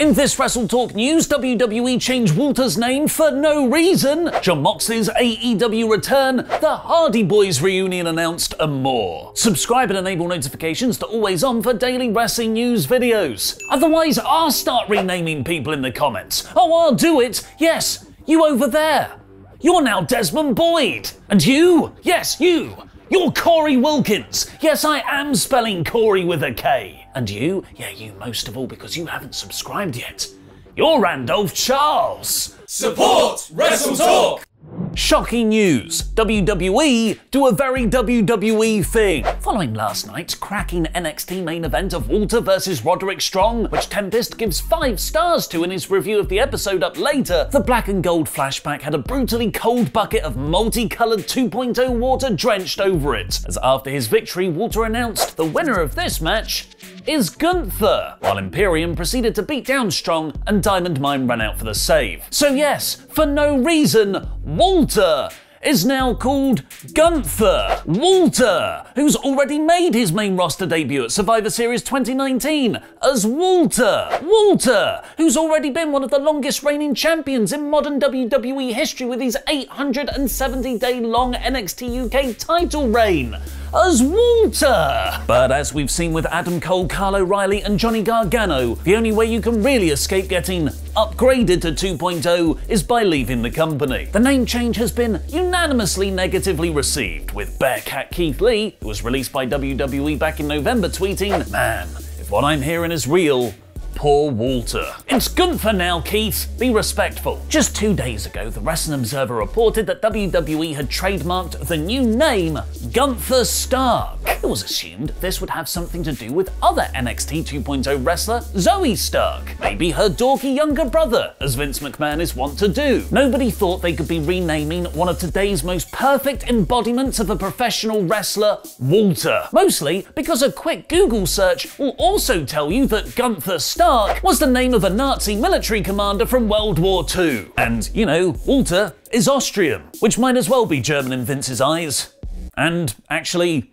In this WrestleTalk news, WWE changed Walter's name for no reason, Jon Moxley's AEW return, the Hardy Boyz reunion announced, and more. Subscribe and enable notifications to always on for daily wrestling news videos. Otherwise, I'll start renaming people in the comments. Oh, I'll do it. Yes, you over there. You're now Desmond Boyd. And you? Yes, you. You're Corey Wilkins. Yes, I am spelling Corey with a K. And you? Yeah, you most of all because you haven't subscribed yet. You're Randolph Charles. Support WrestleTalk! Shocking news. WWE do a very WWE thing. Following last night's cracking NXT main event of Walter vs. Roderick Strong, which Tempest gives 5 stars to in his review of the episode up later, the black and gold flashback had a brutally cold bucket of multicolored 2.0 water drenched over it, as after his victory, Walter announced the winner of this match is GUNTHER, while Imperium proceeded to beat down Strong and Diamond Mine ran out for the save. So yes, for no reason, Walter is now called GUNTHER. Walter, who's already made his main roster debut at Survivor Series 2019 as Walter. Walter, who's already been one of the longest reigning champions in modern WWE history with his 870-day-long NXT UK title reign as Walter. But as we've seen with Adam Cole, Kyle O'Reilly and Johnny Gargano, the only way you can really escape getting upgraded to 2.0 is by leaving the company. The name change has been unanimously negatively received, with Bearcat Keith Lee, who was released by WWE back in November, tweeting, "Man, if what I'm hearing is real, poor Walter. It's GUNTHER now, Keith. Be respectful." Just 2 days ago, the Wrestling Observer reported that WWE had trademarked the new name Gunther Stark. It was assumed this would have something to do with other NXT 2.0 wrestler Zoe Stark, maybe her dorky younger brother, as Vince McMahon is wont to do. Nobody thought they could be renaming one of today's most perfect embodiments of a professional wrestler, Walter. Mostly because a quick Google search will also tell you that Gunther Stark was the name of a Nazi military commander from World War II. And, you know, Walter is Austrian, which might as well be German in Vince's eyes. And, actually,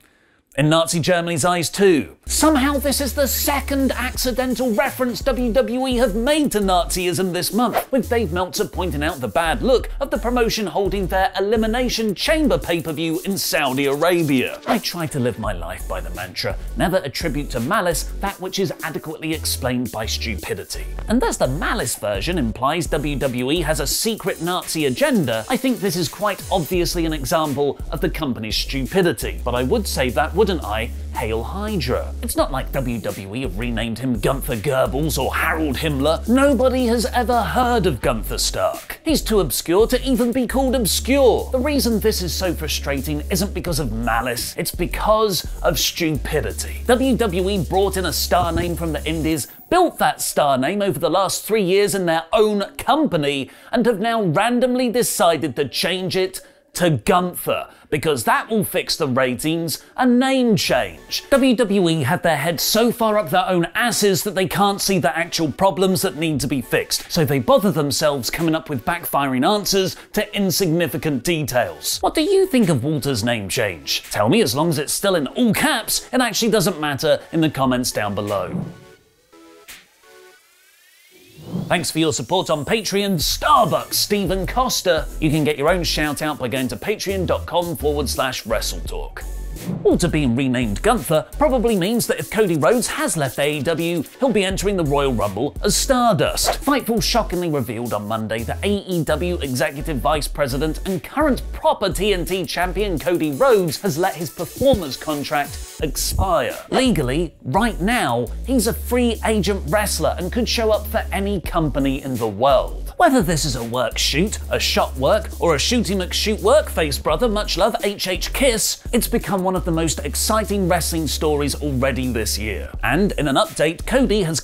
in Nazi Germany's eyes too. Somehow this is the second accidental reference WWE have made to Nazism this month, with Dave Meltzer pointing out the bad look of the promotion holding their Elimination Chamber pay-per-view in Saudi Arabia. I try to live my life by the mantra, never attribute to malice that which is adequately explained by stupidity. And as the malice version implies WWE has a secret Nazi agenda, I think this is quite obviously an example of the company's stupidity. But I would say that, wouldn't I? Hail Hydra. It's not like WWE have renamed him Gunther Goebbels or Harold Himmler. Nobody has ever heard of Gunther Stark. He's too obscure to even be called obscure. The reason this is so frustrating isn't because of malice, it's because of stupidity. WWE brought in a star name from the Indies, built that star name over the last 3 years in their own company, and have now randomly decided to change it to Gunther, because that will fix the ratings, a name change. WWE had their heads so far up their own asses that they can't see the actual problems that need to be fixed, so they bother themselves coming up with backfiring answers to insignificant details. What do you think of Walter's name change? Tell me, as long as it's still in all caps, it actually doesn't matter in the comments down below. Thanks for your support on Patreon, Starbucks Stephen Costa. You can get your own shout out by going to patreon.com/WrestleTalk. Walter being renamed Gunther probably means that if Cody Rhodes has left AEW, he'll be entering the Royal Rumble as Stardust. Fightful shockingly revealed on Monday that AEW Executive Vice President and current proper TNT champion Cody Rhodes has let his performance contract expire. Legally, right now, he's a free agent wrestler and could show up for any company in the world. Whether this is a work shoot, a shot work, or a shooty McShoot work face brother, much love HH Kiss, it's become one of the most exciting wrestling stories already this year. And in an update, Cody has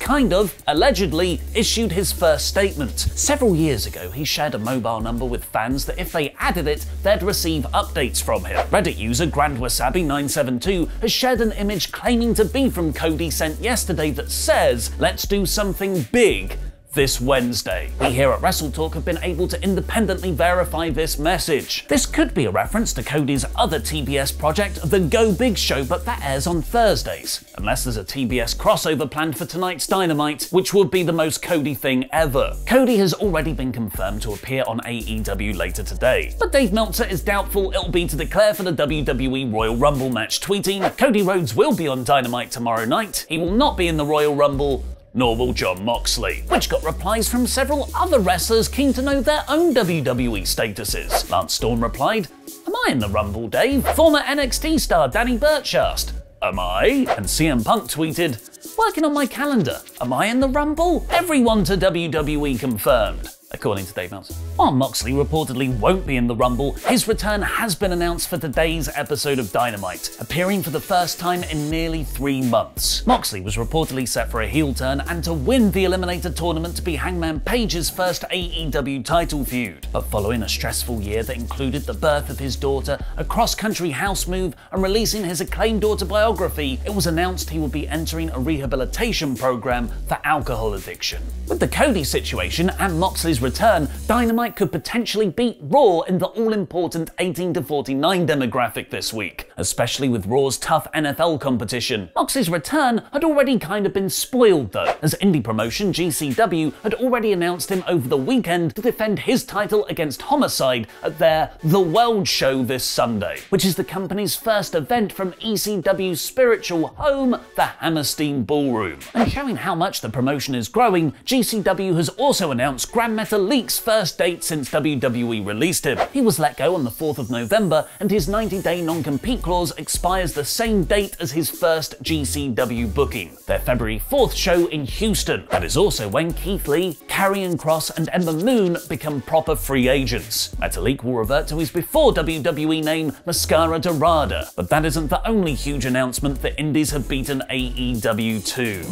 allegedly issued his first statement. Several years ago, he shared a mobile number with fans that if they added it, they'd receive updates from him. Reddit user GrandWasabi972 has shared an image claiming to be from Cody sent yesterday that says, "Let's do something big this Wednesday. We here at WrestleTalk have been able to independently verify this message. This could be a reference to Cody's other TBS project, The Go Big Show, but that airs on Thursdays. Unless there's a TBS crossover planned for tonight's Dynamite, which would be the most Cody thing ever. Cody has already been confirmed to appear on AEW later today, but Dave Meltzer is doubtful it'll be to declare for the WWE Royal Rumble match, tweeting, "Cody Rhodes will be on Dynamite tomorrow night. He will not be in the Royal Rumble, nor will Jon Moxley," which got replies from several other wrestlers keen to know their own WWE statuses. Lance Storm replied, "Am I in the Rumble, Dave?" Former NXT star Danny Burch asked, "Am I?" And CM Punk tweeted, "Working on my calendar. Am I in the Rumble?" Everyone to WWE confirmed, according to Dave Meltzer. While Moxley reportedly won't be in the Rumble, his return has been announced for today's episode of Dynamite, appearing for the first time in nearly 3 months. Moxley was reportedly set for a heel turn and to win the Eliminator tournament to be Hangman Page's first AEW title feud. But following a stressful year that included the birth of his daughter, a cross-country house move, and releasing his acclaimed autobiography, it was announced he would be entering a rehabilitation program for alcohol addiction. With the Cody situation and Moxley's return, Dynamite could potentially beat Raw in the all-important 18 to 49 demographic this week, especially with Raw's tough NFL competition. Moxley's return had already kind of been spoiled though, as indie promotion GCW had already announced him over the weekend to defend his title against Homicide at their The World show this Sunday, which is the company's first event from ECW's spiritual home, the Hammerstein Ballroom. And showing how much the promotion is growing, GCW has also announced Grand Metalik's first date since WWE released him. He was let go on the 4th of November, and his 90-day non-compete clause expires the same date as his first GCW booking, their February 4th show in Houston. That is also when Keith Lee, Karrion Kross, and Ember Moon become proper free agents. Metalik will revert to his before WWE name, Mascara Dorada. But that isn't the only huge announcement the Indies have beaten AEW to.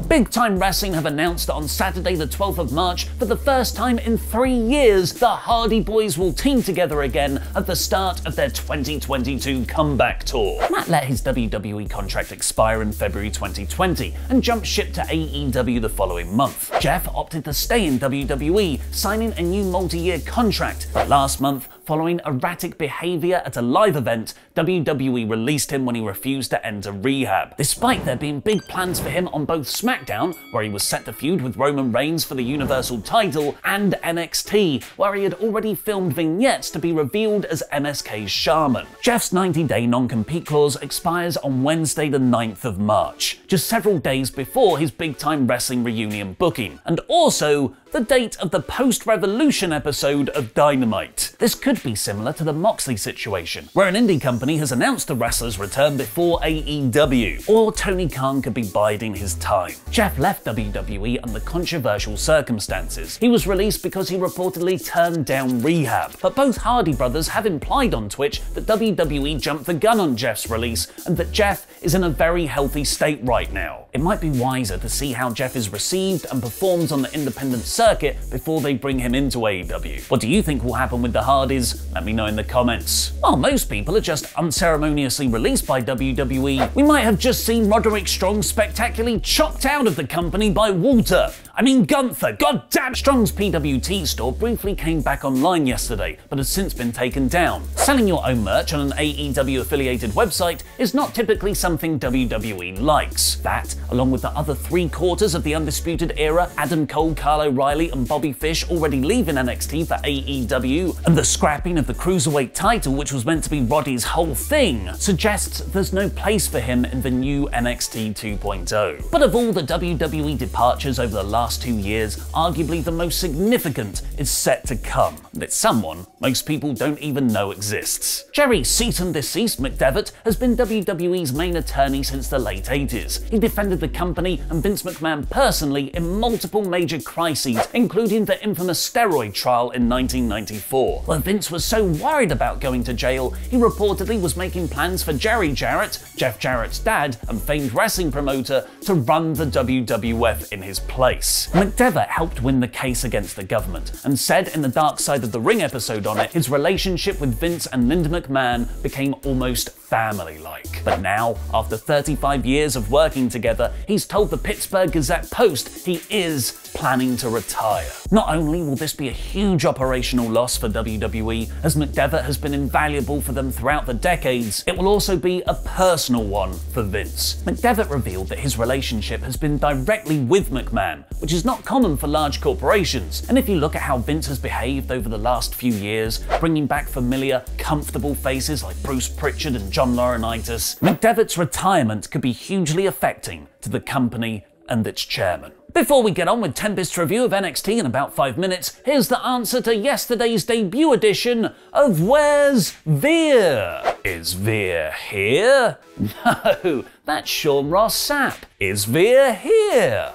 Big Time Wrestling have announced that on Saturday the 12th of March, for the first time in 3 years, the Hardy Boyz will team together again at the start of their 2022 comeback tour. Matt let his WWE contract expire in February 2020 and jumped ship to AEW the following month. Jeff opted to stay in WWE, signing a new multi-year contract, but last month, following erratic behaviour at a live event, WWE released him when he refused to enter rehab, despite there being big plans for him on both SmackDown, where he was set to feud with Roman Reigns for the Universal title, and NXT, where he had already filmed vignettes to be revealed as MSK's shaman. Jeff's 90-day non-compete clause expires on Wednesday the 9th of March, just several days before his Big Time Wrestling reunion booking, and also the date of the post-Revolution episode of Dynamite. This could be similar to the Moxley situation, where an indie company has announced the wrestler's return before AEW, or Tony Khan could be biding his time. Jeff left WWE under controversial circumstances. He was released because he reportedly turned down rehab, but both Hardy brothers have implied on Twitch that WWE jumped the gun on Jeff's release and that Jeff is in a very healthy state right now. It might be wiser to see how Jeff is received and performs on the independent circuit before they bring him into AEW. What do you think will happen with the Hardys? Let me know in the comments. While most people are just unceremoniously released by WWE, we might have just seen Roderick Strong spectacularly chopped out of the company by Gunther. God damn! Strong's PWT store briefly came back online yesterday, but has since been taken down. Selling your own merch on an AEW affiliated website is not typically something WWE likes. That, along with the other 3/4 of the Undisputed Era, Adam Cole, Kyle O'Reilly, and Bobby Fish already leaving NXT for AEW, and the scrapping of the Cruiserweight title, which was meant to be Roddy's whole thing, suggests there's no place for him in the new NXT 2.0. But of all the WWE departures over the last 2 years, arguably the most significant is set to come. And it's someone most people don't even know exists. Jerry Seaton deceased McDevitt has been WWE's main attorney since the late 80s. He defended the company and Vince McMahon personally in multiple major crises, including the infamous steroid trial in 1994. When Vince was so worried about going to jail, he reportedly was making plans for Jerry Jarrett, Jeff Jarrett's dad and famed wrestling promoter, to run the WWF in his place. McDevitt helped win the case against the government and said in the Dark Side of the Ring episode on it, his relationship with Vince and Linda McMahon became almost family-like. But now, after 35 years of working together, he's told the Pittsburgh Gazette-Post he is planning to retire. Not only will this be a huge operational loss for WWE, as McDevitt has been invaluable for them throughout the decades, it will also be a personal one for Vince. McDevitt revealed that his relationship has been directly with McMahon, which is not common for large corporations. And if you look at how Vince has behaved over the last few years, bringing back familiar, comfortable faces like Bruce Pritchard and John Laurinaitis, McDevitt's retirement could be hugely affecting to the company and its chairman. Before we get on with Tempest's review of NXT in about 5 minutes, here's the answer to yesterday's debut edition of Where's Veer? Is Veer here? No, that's Sean Ross Sapp. Is Veer here?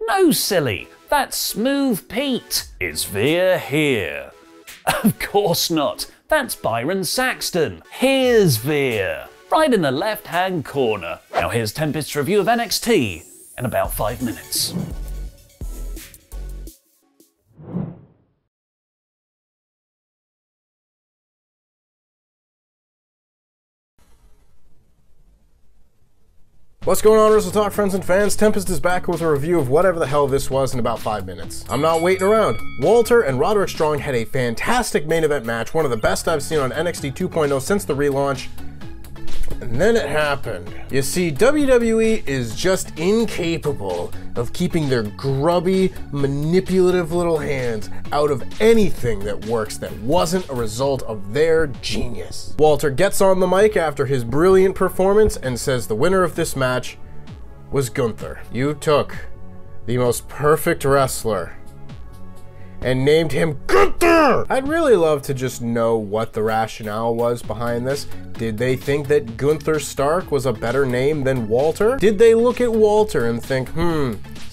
No, silly, that's Smooth Pete. Is Veer here? Of course not, that's Byron Saxton. Here's Veer, right in the left-hand corner. Now here's Tempest's review of NXT in about 5 minutes. What's going on, WrestleTalk friends and fans? Tempest is back with a review of whatever the hell this was in about 5 minutes. I'm not waiting around. Walter and Roderick Strong had a fantastic main event match, one of the best I've seen on NXT 2.0 since the relaunch. And then it happened. You see, WWE is just incapable of keeping their grubby, manipulative little hands out of anything that works that wasn't a result of their genius. Walter gets on the mic after his brilliant performance and says the winner of this match was Gunther. You took the most perfect wrestler and named him Gunther! I'd really love to just know what the rationale was behind this. Did they think that Gunther Stark was a better name than Walter? Did they look at Walter and think,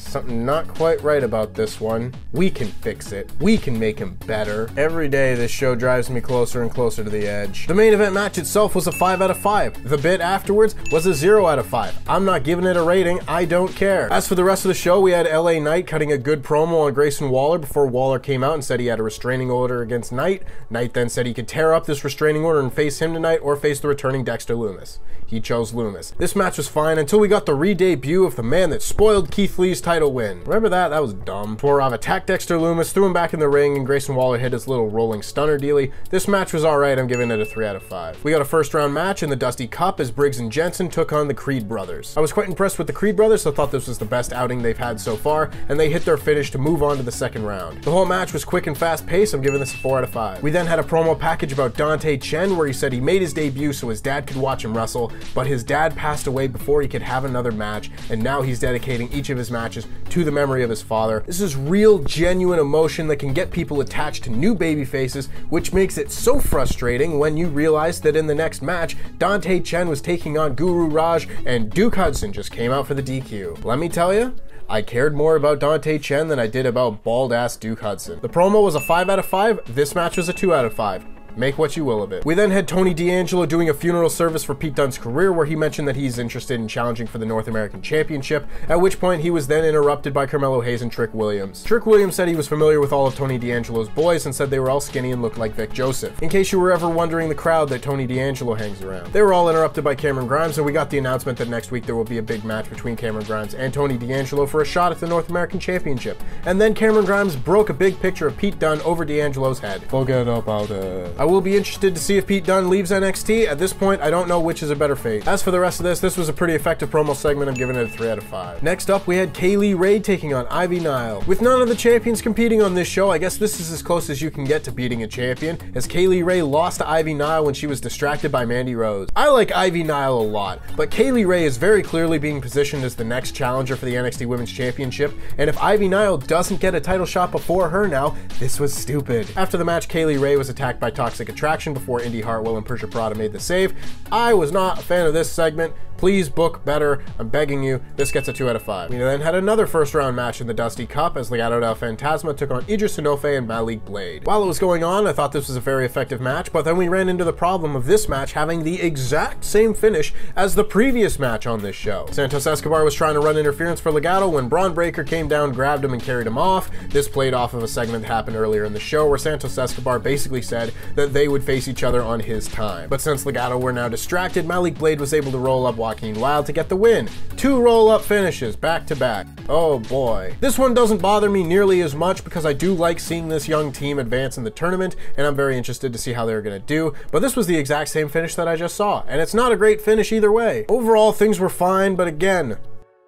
something not quite right about this one. We can fix it. We can make him better. Every day this show drives me closer and closer to the edge. The main event match itself was a 5 out of 5. The bit afterwards was a 0 out of 5. I'm not giving it a rating. I don't care. As for the rest of the show, we had LA Knight cutting a good promo on Grayson Waller before Waller came out and said he had a restraining order against Knight. Knight then said he could tear up this restraining order and face him tonight or face the returning Dexter Lumis. He chose Lumis. This match was fine until we got the re-debut of the man that spoiled Keith Lee's title win. Remember that? That was dumb. Torov attacked Dexter Lumis, threw him back in the ring, and Grayson Waller hit his little rolling stunner dealy. This match was alright, I'm giving it a 3 out of 5. We got a first round match in the Dusty Cup as Briggs and Jensen took on the Creed brothers. I was quite impressed with the Creed brothers, so I thought this was the best outing they've had so far, and they hit their finish to move on to the second round. The whole match was quick and fast paced, I'm giving this a 4 out of 5. We then had a promo package about Dante Chen where he said he made his debut so his dad could watch him wrestle, but his dad passed away before he could have another match, and now he's dedicating each of his matches to the memory of his father. This is real, genuine emotion that can get people attached to new baby faces, which makes it so frustrating when you realize that in the next match, Dante Chen was taking on Guru Raj, and Duke Hudson just came out for the DQ. Let me tell you, I cared more about Dante Chen than I did about bald-ass Duke Hudson. The promo was a 5 out of 5, this match was a 2 out of 5. Make what you will of it. We then had Tony D'Angelo doing a funeral service for Pete Dunne's career where he mentioned that he's interested in challenging for the North American Championship, at which point he was then interrupted by Carmelo Hayes and Trick Williams. Trick Williams said he was familiar with all of Tony D'Angelo's boys and said they were all skinny and looked like Vic Joseph. In case you were ever wondering the crowd that Tony D'Angelo hangs around. They were all interrupted by Cameron Grimes, and we got the announcement that next week there will be a big match between Cameron Grimes and Tony D'Angelo for a shot at the North American Championship. And then Cameron Grimes broke a big picture of Pete Dunne over D'Angelo's head. Forget about it. I will be interested to see if Pete Dunne leaves NXT. At this point, I don't know which is a better fate. As for the rest of this was a pretty effective promo segment. I'm giving it a 3 out of 5. Next up, we had Kaylee Ray taking on Ivy Nile. With none of the champions competing on this show, I guess this is as close as you can get to beating a champion, as Kaylee Ray lost to Ivy Nile when she was distracted by Mandy Rose. I like Ivy Nile a lot, but Kaylee Ray is very clearly being positioned as the next challenger for the NXT Women's Championship, and if Ivy Nile doesn't get a title shot before her now, this was stupid. After the match, Kaylee Ray was attacked by Toxic Attraction before Indy Hartwell and Persia Prada made the save. I was not a fan of this segment. Please book better. I'm begging you. This gets a 2 out of 5. We then had another first round match in the Dusty Cup as Legado del Fantasma took on Idris Enofe and Malik Blade. While it was going on, I thought this was a very effective match, but then we ran into the problem of this match having the exact same finish as the previous match on this show. Santos Escobar was trying to run interference for Legado when Braun Breaker came down, grabbed him, and carried him off. This played off of a segment that happened earlier in the show where Santos Escobar basically said that they would face each other on his time. But since Legado were now distracted, Malik Blade was able to roll up Joaquin Wilde to get the win. 2 roll-up finishes back to back. Oh boy. This one doesn't bother me nearly as much because I do like seeing this young team advance in the tournament, and I'm very interested to see how they're going to do, but this was the exact same finish that I just saw, and it's not a great finish either way. Overall, things were fine, but again,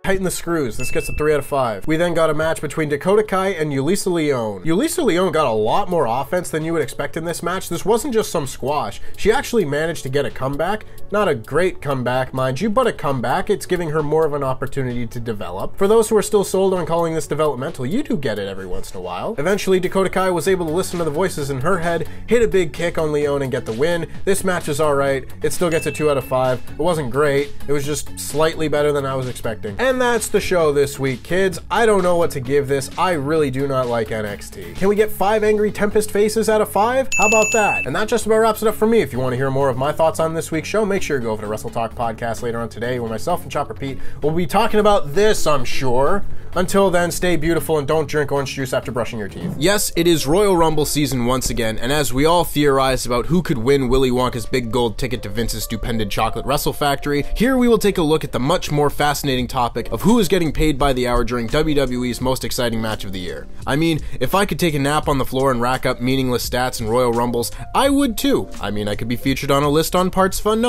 tighten the screws. This gets a 3 out of 5. We then got a match between Dakota Kai and Yulisa Leone. Yulisa Leone got a lot more offense than you would expect in this match. This wasn't just some squash. She actually managed to get a comeback. Not a great comeback, mind you, but a comeback. It's giving her more of an opportunity to develop. For those who are still sold on calling this developmental, you do get it every once in a while. Eventually, Dakota Kai was able to listen to the voices in her head, hit a big kick on Leone and get the win. This match is alright. It still gets a 2 out of 5. It wasn't great. It was just slightly better than I was expecting. And that's the show this week, kids. I don't know what to give this. I really do not like NXT. Can we get 5 angry Tempest faces out of 5? How about that? And that just about wraps it up for me. If you want to hear more of my thoughts on this week's show, make sure you go over to WrestleTalk podcast later on today, where myself and Chopper Pete will be talking about this, I'm sure. Until then, stay beautiful and don't drink orange juice after brushing your teeth. Yes, it is Royal Rumble season once again, and as we all theorize about who could win Willy Wonka's big gold ticket to Vince's stupendous chocolate wrestle factory, here we will take a look at the much more fascinating topic of who is getting paid by the hour during WWE's most exciting match of the year. I mean, if I could take a nap on the floor and rack up meaningless stats in Royal Rumbles, I would too. I mean, I could be featured on a list on Parts Unknown.